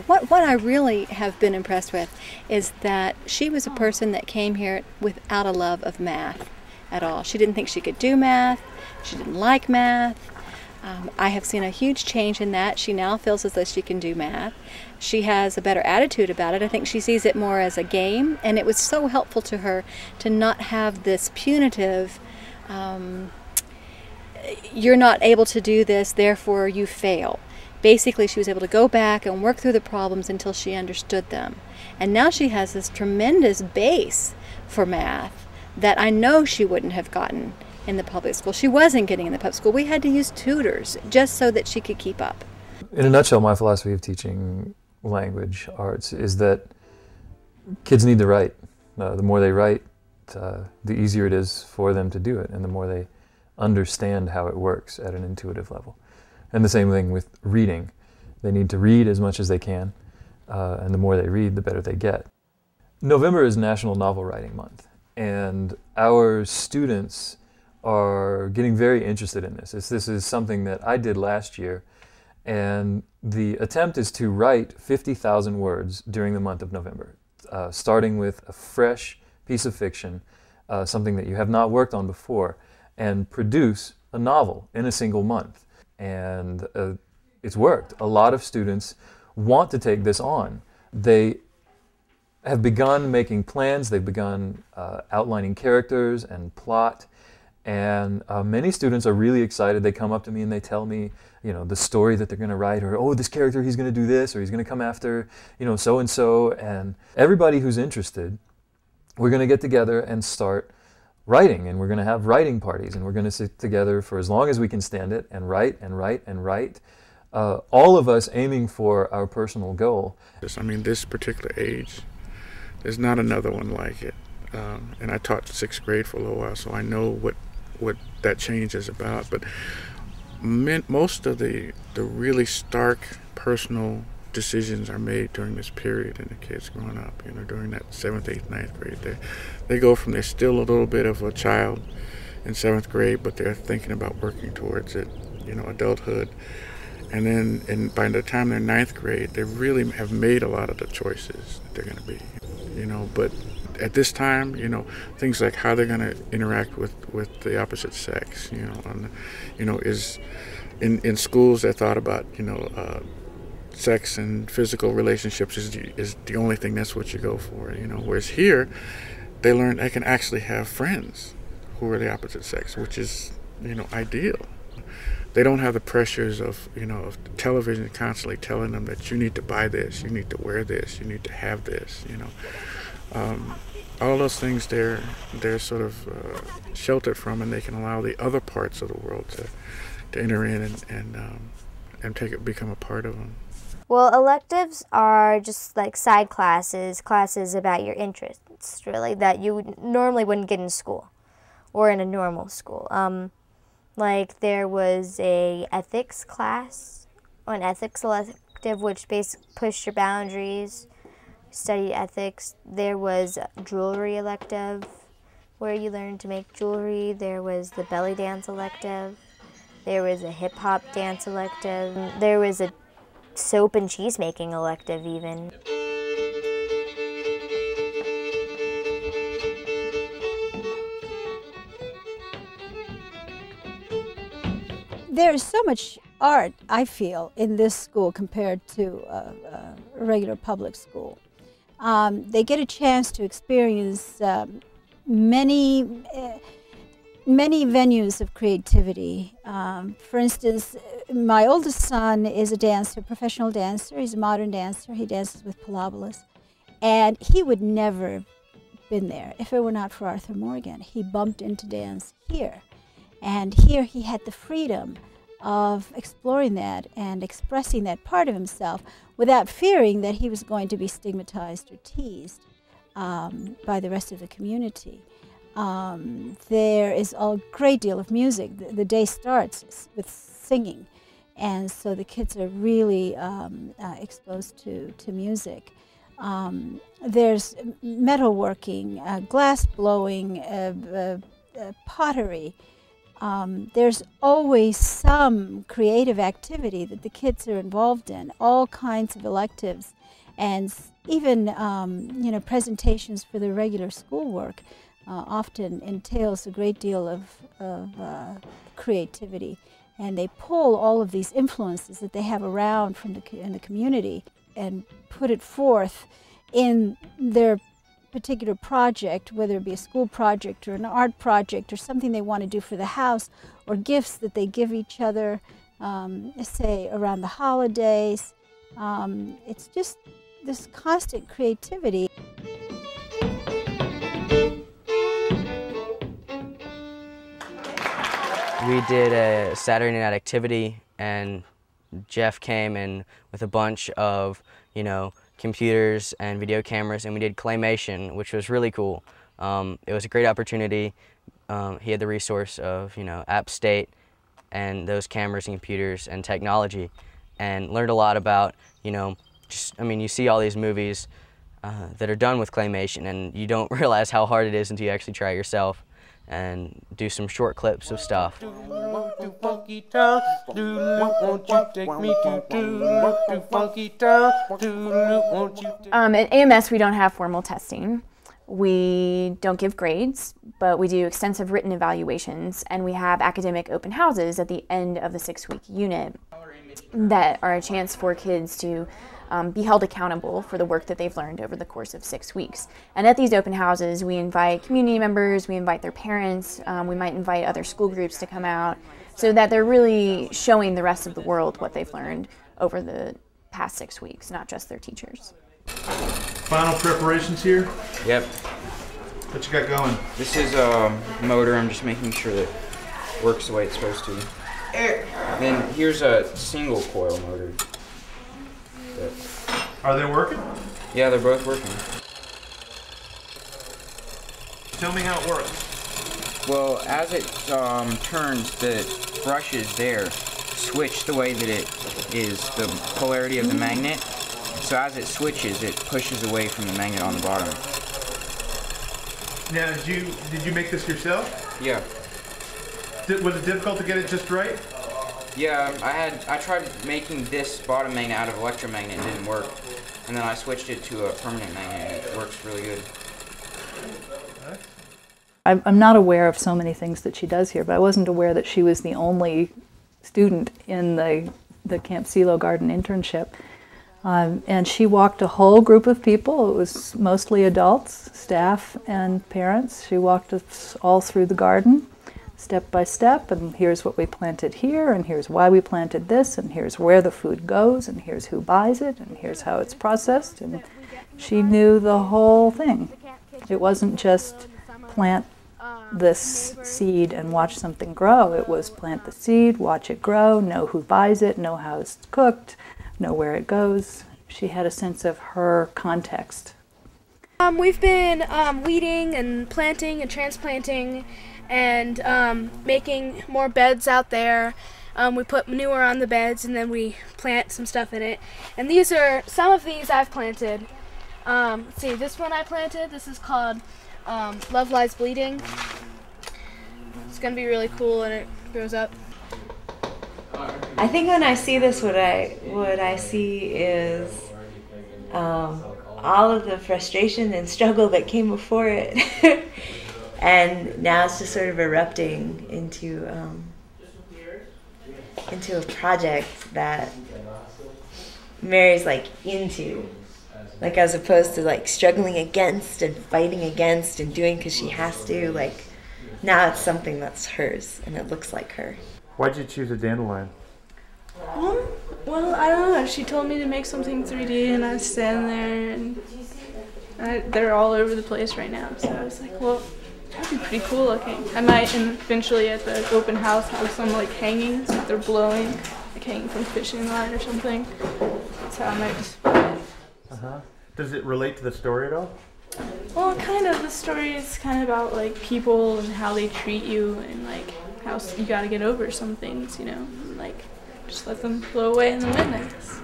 What I really have been impressed with is that she was a person that came here without a love of math at all. She didn't think she could do math. She didn't like math. I have seen a huge change in that. She now feels as though she can do math. She has a better attitude about it. I think she sees it more as a game, and it was so helpful to her to not have this punitive, you're not able to do this, therefore you fail. Basically, she was able to go back and work through the problems until she understood them. And now she has this tremendous base for math that I know she wouldn't have gotten in the public school. She wasn't getting in the public school. We had to use tutors just so that she could keep up. In a nutshell, my philosophy of teaching language arts is that kids need to write. The more they write, the easier it is for them to do it, and the more they understand how it works at an intuitive level. And the same thing with reading. They need to read as much as they can, and the more they read, the better they get. November is National Novel Writing Month, and our students are getting very interested in this. This is something that I did last year, and the attempt is to write 50,000 words during the month of November, starting with a fresh piece of fiction, something that you have not worked on before, and produce a novel in a single month. And it's worked. A lot of students want to take this on. They have begun making plans, they've begun outlining characters and plot, and many students are really excited. They come up to me and they tell me, you know, the story that they're going to write, or, oh, this character, he's going to do this, or he's going to come after, you know, so-and-so. And everybody who's interested, we're going to get together and start writing, and we're going to have writing parties, and we're going to sit together for as long as we can stand it and write and write and write, all of us aiming for our personal goal. I mean, this particular age, there's not another one like it. And I taught 6th grade for a little while, so I know what that change is about. But most of the really stark personal decisions are made during this period in the kids growing up, you know, during that 7th, 8th, 9th grade. They go from, they're still a little bit of a child in 7th grade, but they're thinking about working towards it, you know, adulthood. And then by the time they're 9th grade, they really have made a lot of the choices that they're going to be, you know. But at this time, you know, things like how they're going to interact with the opposite sex, you know, is in schools they're thought about, you know, sex and physical relationships is the only thing, that's what you go for, you know. Whereas here, they learn they can actually have friends who are the opposite sex, which is, you know, ideal. They don't have the pressures of, you know, of television constantly telling them that you need to buy this, you need to wear this, you need to have this, you know. All those things they're sort of sheltered from, and they can allow the other parts of the world to enter in and become a part of them. Well, electives are just like side classes about your interests, really, that you normally wouldn't get in school or in a normal school. Like there was a ethics class, or an ethics elective, which basically pushed your boundaries, studied ethics. There was a jewelry elective, where you learned to make jewelry. There was the belly dance elective. There was a hip-hop dance elective. There was a soap and cheese making elective even. There is so much art, I feel, in this school compared to a regular public school. They get a chance to experience many venues of creativity. For instance, my oldest son is a dancer, professional dancer. He's a modern dancer. He dances with Pilobolus. And he would never have been there if it were not for Arthur Morgan. He bumped into dance here. And here he had the freedom of exploring that and expressing that part of himself without fearing that he was going to be stigmatized or teased by the rest of the community. There is a great deal of music. The day starts with singing, and so the kids are really exposed to music. There's metalworking, glass blowing, pottery, there's always some creative activity that the kids are involved in, all kinds of electives, and even presentations for the regular schoolwork often entails a great deal of creativity. And they pull all of these influences that they have around from in the community and put it forth in their particular project, whether it be a school project or an art project or something they want to do for the house, or gifts that they give each other, say around the holidays. It's just this constant creativity. We did a Saturday night activity, and Jeff came in with a bunch of, computers and video cameras, and we did claymation, which was really cool. It was a great opportunity. He had the resource of, App State and those cameras and computers and technology, and learned a lot about, you see all these movies that are done with claymation, and you don't realize how hard it is until you actually try it yourself and do some short clips of stuff. At AMS, we don't have formal testing. We don't give grades, but we do extensive written evaluations, and we have academic open houses at the end of the 6-week unit that are a chance for kids to be held accountable for the work that they've learned over the course of 6 weeks. And at these open houses, we invite community members, we invite their parents, we might invite other school groups to come out, so that they're really showing the rest of the world what they've learned over the past 6 weeks, not just their teachers. Final preparations here? Yep. What you got going? This is a motor. I'm just making sure that it works the way it's supposed to. Then here's a single coil motor. Are they working? Yeah, they're both working. Tell me how it works. Well, as it turns, the brushes there switch the way that it is, the polarity of the magnet. So as it switches, it pushes away from the magnet on the bottom. Now, did you make this yourself? Yeah. Was it difficult to get it just right? Yeah, I tried making this bottom magnet out of electromagnet, and it didn't work. And then I switched it to a permanent magnet, and it works really good. I'm not aware of so many things that she does here, but I wasn't aware that she was the only student in the Camp Silo Garden internship. And she walked a whole group of people. It was mostly adults, staff, and parents. She walked us all through the garden, step by step, and here's what we planted here, and here's why we planted this, and here's where the food goes, and here's who buys it, and here's how it's processed. And she knew the whole thing. It wasn't just plant this seed and watch something grow. It was plant the seed, watch it grow, know who buys it, know how it's cooked, know where it goes. She had a sense of her context. We've been weeding and planting and transplanting and making more beds out there. We put manure on the beds and then we plant some stuff in it. And these are, some of these I've planted. Let's see, this one I planted, this is called Love Lies Bleeding. It's going to be really cool and it grows up. I think when I see this, what I see is all of the frustration and struggle that came before it. And now it's just sort of erupting into a project that Mary's into, as opposed to struggling against and fighting against and doing because she has to. Now it's something that's hers and it looks like her. Why'd you choose a dandelion? Well, I don't know. She told me to make something 3D, and I was standing there, and they're all over the place right now. So I was like, well, that'd be pretty cool looking. I might eventually at the open house have some hangings that they're blowing, hanging from fishing line or something. So I might just. Does it relate to the story at all? Well, kind of. The story is kind of about people and how they treat you, and how you got to get over some things, just let them blow away in the wind, I guess.